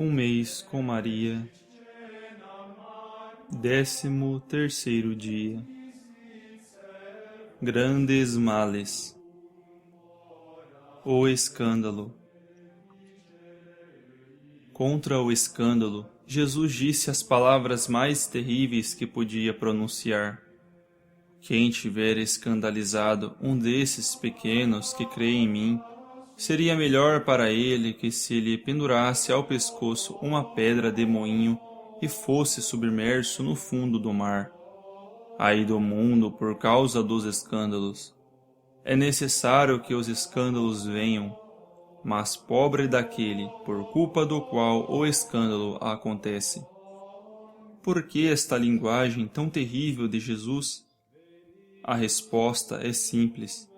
Um mês com Maria. 13º dia. Grandes males. O escândalo. Contra o escândalo, Jesus disse as palavras mais terríveis que podia pronunciar. Quem tiver escandalizado um desses pequenos que crê em mim, seria melhor para ele que se lhe pendurasse ao pescoço uma pedra de moinho e fosse submerso no fundo do mar. Ai do mundo por causa dos escândalos. É necessário que os escândalos venham, mas pobre daquele por culpa do qual o escândalo acontece. Por que esta linguagem tão terrível de Jesus? A resposta é simples.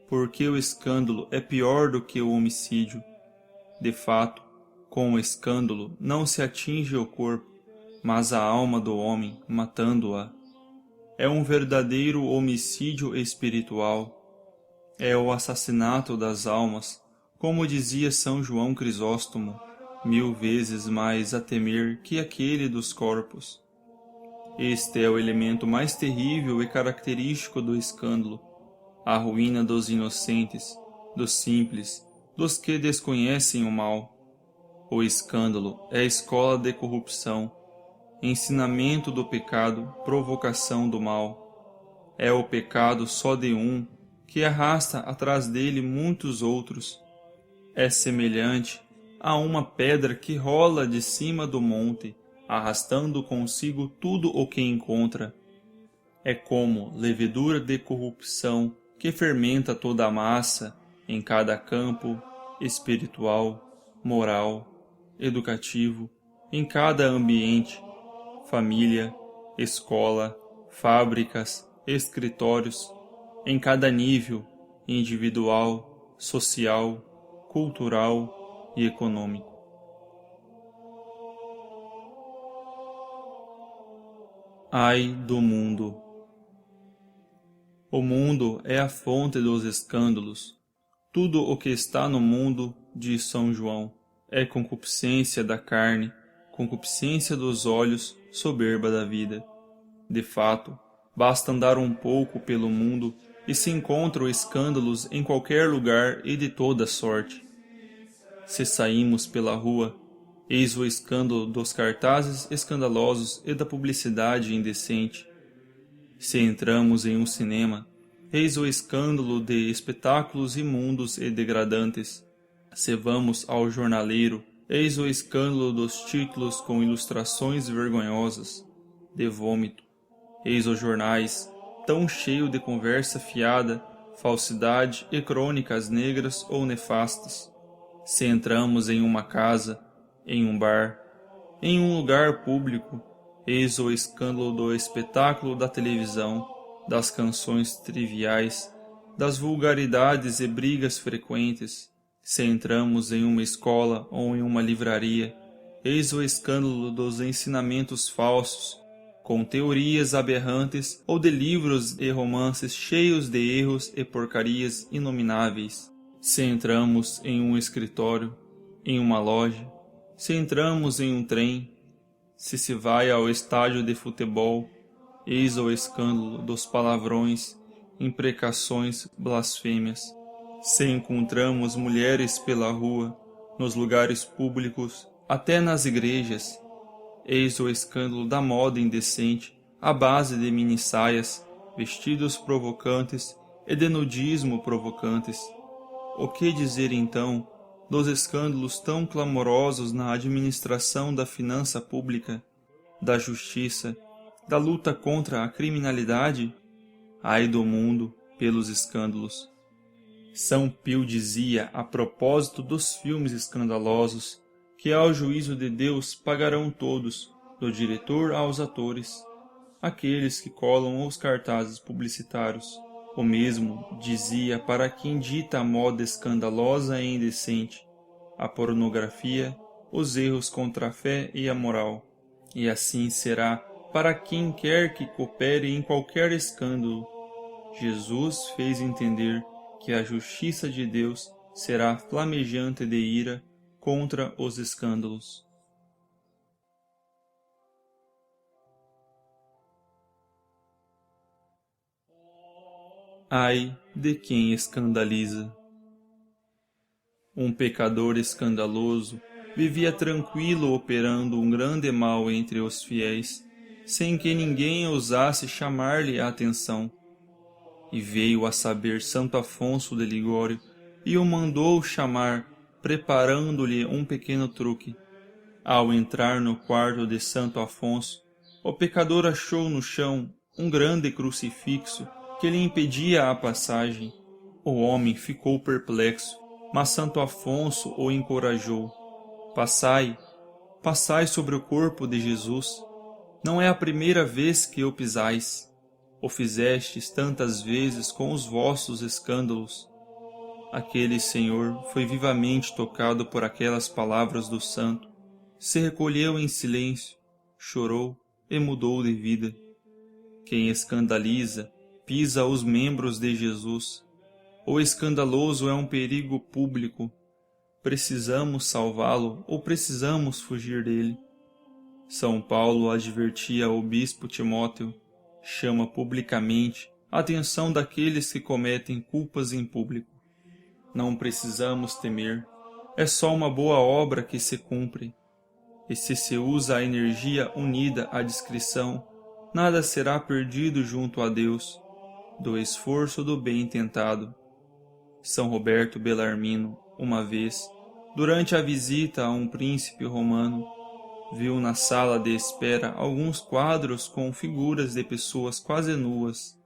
Porque o escândalo é pior do que o homicídio. De fato, com o escândalo não se atinge o corpo, mas a alma do homem, matando-a. É um verdadeiro homicídio espiritual. É o assassinato das almas, como dizia São João Crisóstomo, 1000 vezes mais a temer que aquele dos corpos. Este é o elemento mais terrível e característico do escândalo, a ruína dos inocentes, dos simples, dos que desconhecem o mal. O escândalo é a escola de corrupção, ensinamento do pecado, provocação do mal. É o pecado só de um, que arrasta atrás dele muitos outros. É semelhante a uma pedra que rola de cima do monte, arrastando consigo tudo o que encontra. É como levedura de corrupção que fermenta toda a massa em cada campo espiritual, moral, educativo, em cada ambiente, família, escola, fábricas, escritórios, em cada nível individual, social, cultural e econômico. Ai do mundo! O mundo é a fonte dos escândalos. Tudo o que está no mundo, diz São João, é concupiscência da carne, concupiscência dos olhos, soberba da vida. De fato, basta andar um pouco pelo mundo e se encontram escândalos em qualquer lugar e de toda sorte. Se saímos pela rua, eis o escândalo dos cartazes escandalosos e da publicidade indecente. Se entramos em um cinema, eis o escândalo de espetáculos imundos e degradantes. Se vamos ao jornaleiro, eis o escândalo dos títulos com ilustrações vergonhosas, de vômito. Eis os jornais, tão cheio de conversa fiada, falsidade e crônicas negras ou nefastas. Se entramos em uma casa, em um bar, em um lugar público, eis o escândalo do espetáculo da televisão, das canções triviais, das vulgaridades e brigas frequentes. Se entramos em uma escola ou em uma livraria, eis o escândalo dos ensinamentos falsos, com teorias aberrantes ou de livros e romances cheios de erros e porcarias inomináveis. Se entramos em um escritório, em uma loja, se entramos em um trem, se vai ao estádio de futebol, eis o escândalo dos palavrões, imprecações, blasfêmias. Se encontramos mulheres pela rua, nos lugares públicos, até nas igrejas, eis o escândalo da moda indecente, à base de minissaias, vestidos provocantes e de nudismo provocantes. O que dizer então dos escândalos tão clamorosos na administração da finança pública, da justiça, da luta contra a criminalidade? Ai do mundo pelos escândalos! São Pio dizia a propósito dos filmes escandalosos que ao juízo de Deus pagarão todos, do diretor aos atores, aqueles que colam os cartazes publicitários. O mesmo dizia para quem dita a moda escandalosa e indecente, a pornografia, os erros contra a fé e a moral. E assim será para quem quer que coopere em qualquer escândalo. Jesus fez entender que a justiça de Deus será flamejante de ira contra os escândalos. Ai de quem escandaliza. Um pecador escandaloso vivia tranquilo operando um grande mal entre os fiéis, sem que ninguém ousasse chamar-lhe a atenção. E veio a saber Santo Afonso de Ligório e o mandou chamar, preparando-lhe um pequeno truque. Ao entrar no quarto de Santo Afonso, o pecador achou no chão um grande crucifixo que lhe impedia a passagem. O homem ficou perplexo, mas Santo Afonso o encorajou. Passai, passai sobre o corpo de Jesus. Não é a primeira vez que o pisais. O fizestes tantas vezes com os vossos escândalos. Aquele senhor foi vivamente tocado por aquelas palavras do santo. Se recolheu em silêncio, chorou e mudou de vida. Quem escandaliza, pisa os membros de Jesus. O escandaloso é um perigo público. Precisamos salvá-lo ou precisamos fugir dele? São Paulo advertia o bispo Timóteo, chama publicamente a atenção daqueles que cometem culpas em público. Não precisamos temer, é só uma boa obra que se cumpre. E se usa a energia unida à discrição, nada será perdido junto a Deus, do esforço do bem tentado. São Roberto Bellarmino, uma vez, durante a visita a um príncipe romano, viu na sala de espera alguns quadros com figuras de pessoas quase nuas.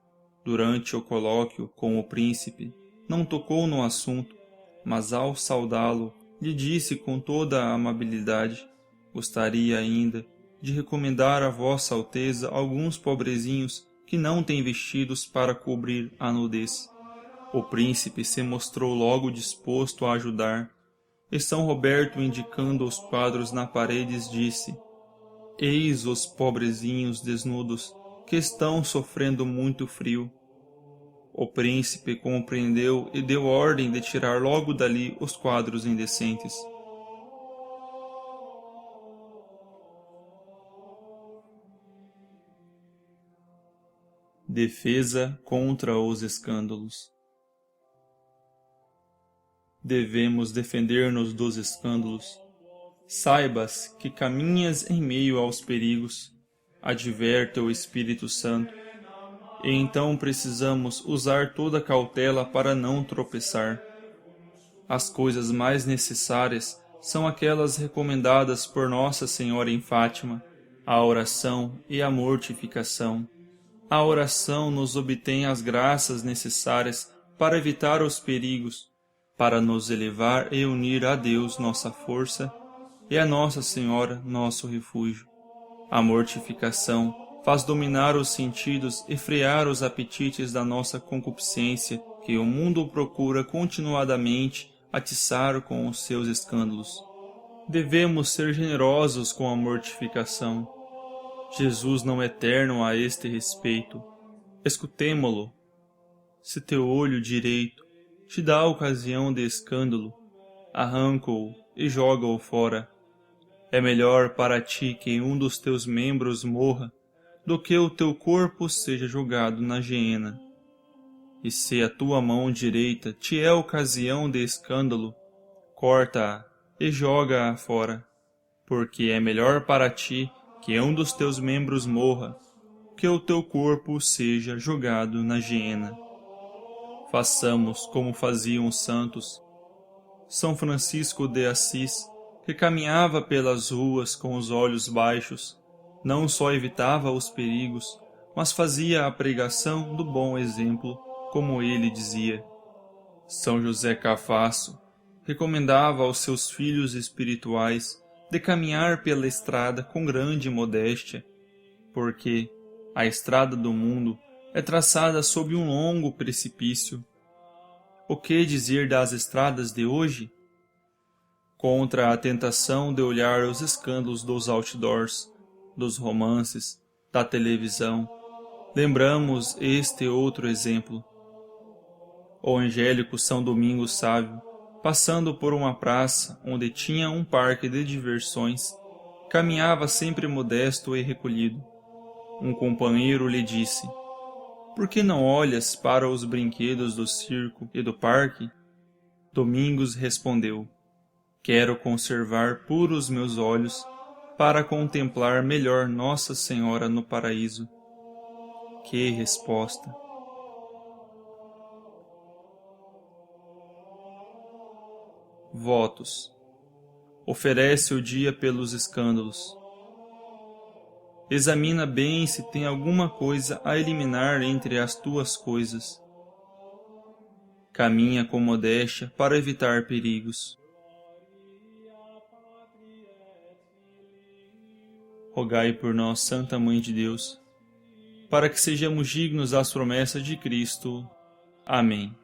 Durante o colóquio com o príncipe, não tocou no assunto, mas ao saudá-lo, lhe disse com toda a amabilidade: gostaria ainda de recomendar a Vossa Alteza alguns pobrezinhos que não têm vestidos para cobrir a nudez. O príncipe se mostrou logo disposto a ajudar, e São Roberto, indicando os quadros na parede, disse: eis os pobrezinhos desnudos, que estão sofrendo muito frio. O príncipe compreendeu e deu ordem de tirar logo dali os quadros indecentes. Defesa contra os escândalos. Devemos defender-nos dos escândalos. Saibas que caminhas em meio aos perigos, adverte o Espírito Santo, e então precisamos usar toda cautela para não tropeçar. As coisas mais necessárias são aquelas recomendadas por Nossa Senhora em Fátima, a oração e a mortificação. A oração nos obtém as graças necessárias para evitar os perigos, para nos elevar e unir a Deus nossa força e a Nossa Senhora nosso refúgio. A mortificação faz dominar os sentidos e frear os apetites da nossa concupiscência, que o mundo procura continuadamente atiçar com os seus escândalos. Devemos ser generosos com a mortificação. Jesus não é terno a este respeito. Escutemo-lo. Se teu olho direito te dá ocasião de escândalo, arranca-o e joga-o fora. É melhor para ti que um dos teus membros morra, do que o teu corpo seja jogado na geena. E se a tua mão direita te é ocasião de escândalo, corta-a e joga-a fora, porque é melhor para ti que um dos teus membros morra, que o teu corpo seja jogado na geena. Façamos como faziam os santos. São Francisco de Assis, que caminhava pelas ruas com os olhos baixos, não só evitava os perigos, mas fazia a pregação do bom exemplo, como ele dizia. São José Cafasso recomendava aos seus filhos espirituais de caminhar pela estrada com grande modéstia, porque a estrada do mundo é traçada sob um longo precipício. O que dizer das estradas de hoje? Contra a tentação de olhar os escândalos dos outdoors, dos romances, da televisão, lembramos este outro exemplo. O angélico São Domingos Sávio passando por uma praça onde tinha um parque de diversões, caminhava sempre modesto e recolhido. Um companheiro lhe disse: "Por que não olhas para os brinquedos do circo e do parque?" Domingos respondeu: "Quero conservar puros meus olhos para contemplar melhor Nossa Senhora no paraíso." Que resposta! Votos. Oferece o dia pelos escândalos. Examina bem se tem alguma coisa a eliminar entre as tuas coisas. Caminha com modéstia para evitar perigos. Rogai por nós, Santa Mãe de Deus, para que sejamos dignos das promessas de Cristo. Amém.